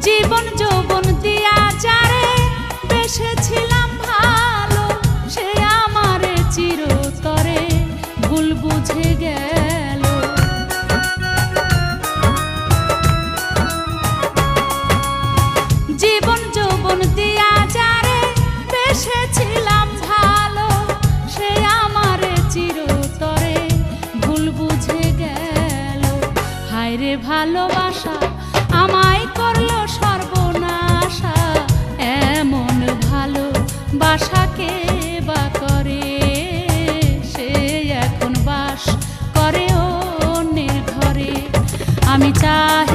জীবন যৌবন দিয়া যারে বেসেছিলাম ভালো, সে আমারে চিরতরে ভুল বুঝে গেল। জীবন যৌবন দিয়া যারে বেসেছিলাম ভালো, সে আমারে চিরতরে ভুল বুঝে গেল। হায়রে ভালোবাসা আমায় করলো সর্বনাশা, এমন ভালোবাসাকে বা করে, সে এখন বাস করে অন্যের ঘরে। আমি চাই